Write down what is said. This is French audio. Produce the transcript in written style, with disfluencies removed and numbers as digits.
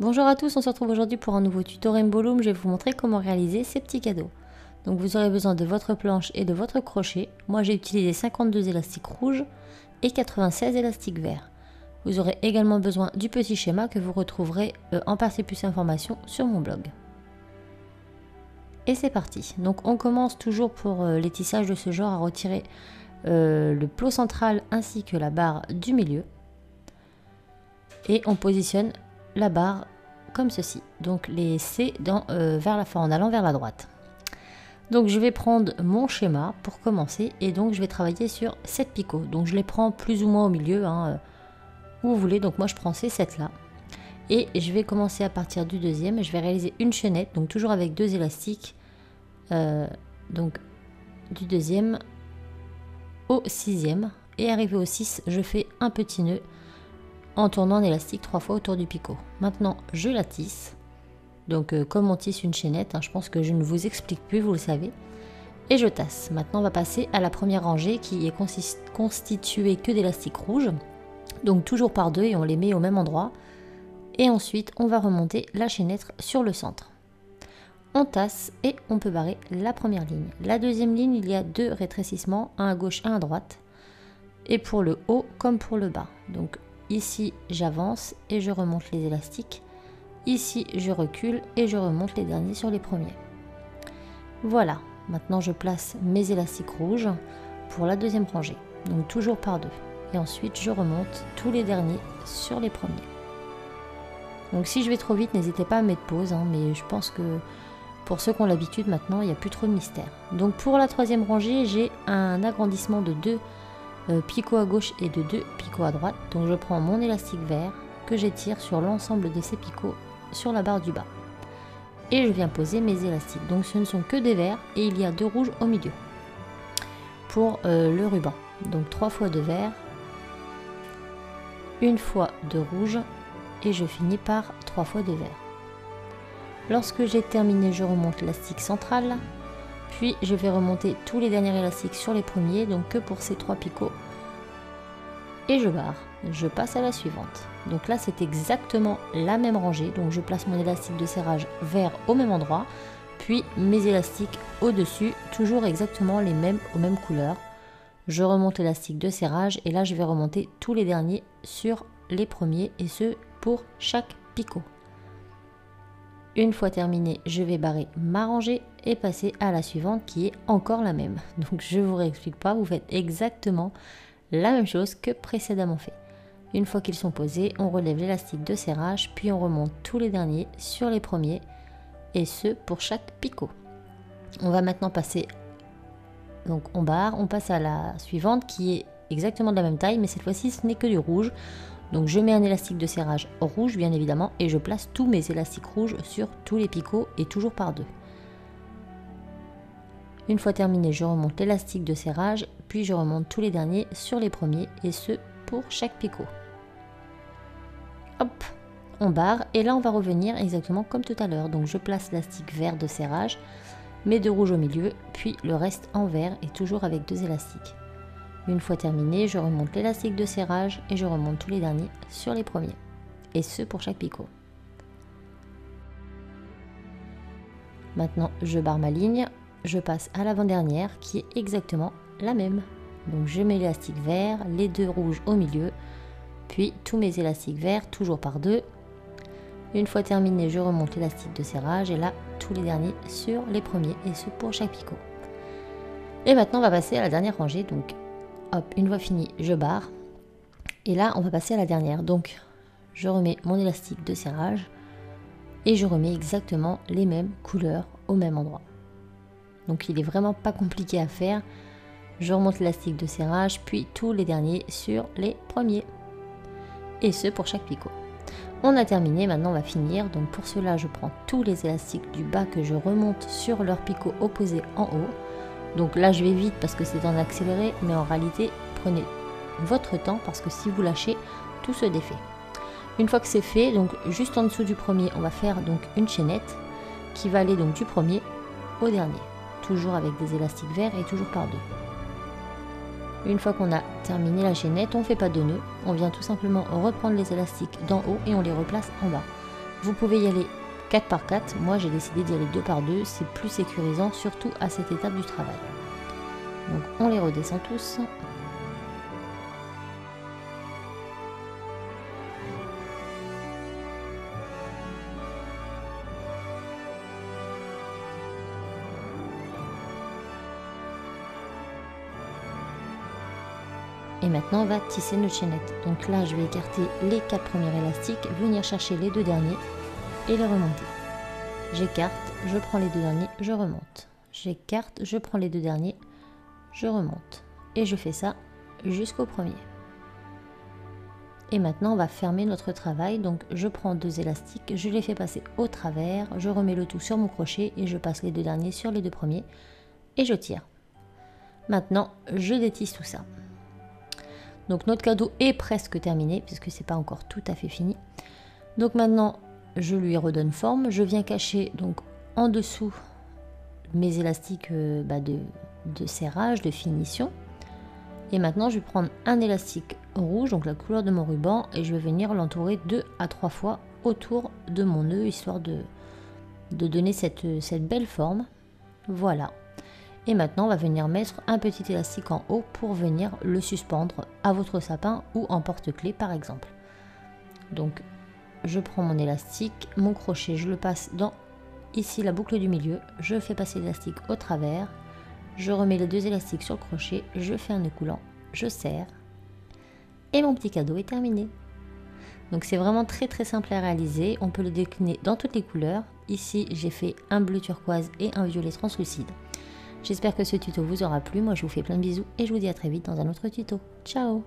Bonjour à tous, on se retrouve aujourd'hui pour un nouveau tuto Rainbow Loom. Je vais vous montrer comment réaliser ces petits cadeaux. Donc vous aurez besoin de votre planche et de votre crochet. Moi j'ai utilisé 52 élastiques rouges et 96 élastiques verts. Vous aurez également besoin du petit schéma que vous retrouverez en partie plus information sur mon blog. Et c'est parti. Donc on commence toujours pour les tissages de ce genre à retirer le plot central ainsi que la barre du milieu. Et on positionne la barre comme ceci, donc les C en allant vers la droite. Donc je vais prendre mon schéma pour commencer et donc je vais travailler sur 7 picots. Donc je les prends plus ou moins au milieu, où vous voulez. Donc moi je prends ces 7 là et je vais commencer à partir du deuxième. Je vais réaliser une chaînette, donc toujours avec 2 élastiques, donc du deuxième au sixième, et arrivé au 6 je fais un petit nœud en tournant un élastique 3 fois autour du picot. Maintenant je la tisse, donc comme on tisse une chaînette, je pense que je ne vous explique plus, vous le savez, et je tasse. Maintenant on va passer à la première rangée qui est constituée que d'élastiques rouges, donc toujours par deux, et on les met au même endroit, et ensuite on va remonter la chaînette sur le centre. On tasse et on peut barrer la première ligne. La deuxième ligne, il y a 2 rétrécissements, un à gauche, un à droite, et pour le haut comme pour le bas. Donc ici j'avance et je remonte les élastiques, ici je recule et je remonte les derniers sur les premiers. Voilà, maintenant je place mes élastiques rouges pour la deuxième rangée, donc toujours par deux, et ensuite je remonte tous les derniers sur les premiers. Donc si je vais trop vite, n'hésitez pas à mettre pause, mais je pense que pour ceux qui ont l'habitude maintenant, il n'y a plus trop de mystère. Donc pour la troisième rangée, j'ai un agrandissement de 2 picots à gauche et de 2 picots à droite. Donc je prends mon élastique vert que j'étire sur l'ensemble de ces picots sur la barre du bas. Et je viens poser mes élastiques. Donc ce ne sont que des verts et il y a 2 rouges au milieu. Pour le ruban. Donc 3 fois de vert, une fois de rouge et je finis par 3 fois de vert. Lorsque j'ai terminé, je remonte l'élastique central. Puis je vais remonter tous les derniers élastiques sur les premiers, donc que pour ces 3 picots. Et je barre. Je passe à la suivante. Donc là c'est exactement la même rangée. Donc je place mon élastique de serrage vert au même endroit. Puis mes élastiques au-dessus, toujours exactement les mêmes, aux mêmes couleurs. Je remonte l'élastique de serrage et là je vais remonter tous les derniers sur les premiers, et ce pour chaque picot. Une fois terminé, je vais barrer ma rangée et passer à la suivante qui est encore la même. Donc je ne vous réexplique pas, vous faites exactement la même chose que précédemment fait. Une fois qu'ils sont posés, on relève l'élastique de serrage, puis on remonte tous les derniers sur les premiers, et ce pour chaque picot. On va maintenant passer, donc on barre, on passe à la suivante qui est exactement de la même taille, mais cette fois-ci ce n'est que du rouge. Donc je mets un élastique de serrage rouge bien évidemment et je place tous mes élastiques rouges sur tous les picots et toujours par deux. Une fois terminé, je remonte l'élastique de serrage, puis je remonte tous les derniers sur les premiers, et ce pour chaque picot. Hop, on barre et là on va revenir exactement comme tout à l'heure. Donc je place l'élastique vert de serrage, mes 2 rouges au milieu, puis le reste en vert et toujours avec 2 élastiques. Une fois terminé, je remonte l'élastique de serrage et je remonte tous les derniers sur les premiers, et ce pour chaque picot. Maintenant, je barre ma ligne, je passe à l'avant-dernière qui est exactement la même. Donc je mets l'élastique vert, les 2 rouges au milieu, puis tous mes élastiques verts, toujours par deux. Une fois terminé, je remonte l'élastique de serrage et là, tous les derniers sur les premiers, et ce pour chaque picot. Et maintenant, on va passer à la dernière rangée, donc hop, une fois fini, je barre. Et là, on va passer à la dernière. Donc, je remets mon élastique de serrage et je remets exactement les mêmes couleurs au même endroit. Donc, il est vraiment pas compliqué à faire. Je remonte l'élastique de serrage, puis tous les derniers sur les premiers. Et ce pour chaque picot. On a terminé, maintenant on va finir. Donc, pour cela, je prends tous les élastiques du bas que je remonte sur leur picot opposé en haut. Donc là je vais vite parce que c'est en accéléré, mais en réalité prenez votre temps parce que si vous lâchez, tout se défait. Une fois que c'est fait, donc juste en dessous du premier, on va faire donc une chaînette qui va aller donc du premier au dernier, toujours avec des élastiques verts et toujours par deux. Une fois qu'on a terminé la chaînette, on ne fait pas de nœud, on vient tout simplement reprendre les élastiques d'en haut et on les replace en bas. Vous pouvez y aller 4 par 4, moi j'ai décidé d'y aller 2 par 2, c'est plus sécurisant, surtout à cette étape du travail. Donc on les redescend tous. Et maintenant on va tisser notre chaînette. Donc là je vais écarter les 4 premiers élastiques, venir chercher les 2 derniers et les remonter. J'écarte, je prends les 2 derniers, je remonte. J'écarte, je prends les 2 derniers, je remonte. Et je fais ça jusqu'au premier. Et maintenant on va fermer notre travail. Donc je prends 2 élastiques, je les fais passer au travers, je remets le tout sur mon crochet et je passe les 2 derniers sur les 2 premiers et je tire. Maintenant je détisse tout ça. Donc notre cadeau est presque terminé puisque c'est pas encore tout à fait fini. Donc maintenant je lui redonne forme, je viens cacher donc en dessous mes élastiques de serrage, de finition. Et maintenant je vais prendre un élastique rouge, donc la couleur de mon ruban, et je vais venir l'entourer 2 à 3 fois autour de mon nœud, histoire de donner cette belle forme. Voilà. Et maintenant, on va venir mettre un petit élastique en haut pour venir le suspendre à votre sapin ou en porte-clés par exemple. Donc, je prends mon élastique, mon crochet, je le passe dans ici la boucle du milieu, je fais passer l'élastique au travers, je remets les 2 élastiques sur le crochet, je fais un nœud coulant, je serre et mon petit cadeau est terminé. Donc c'est vraiment très simple à réaliser, on peut le décliner dans toutes les couleurs. Ici, j'ai fait un bleu turquoise et un violet translucide. J'espère que ce tuto vous aura plu, moi je vous fais plein de bisous et je vous dis à très vite dans un autre tuto. Ciao!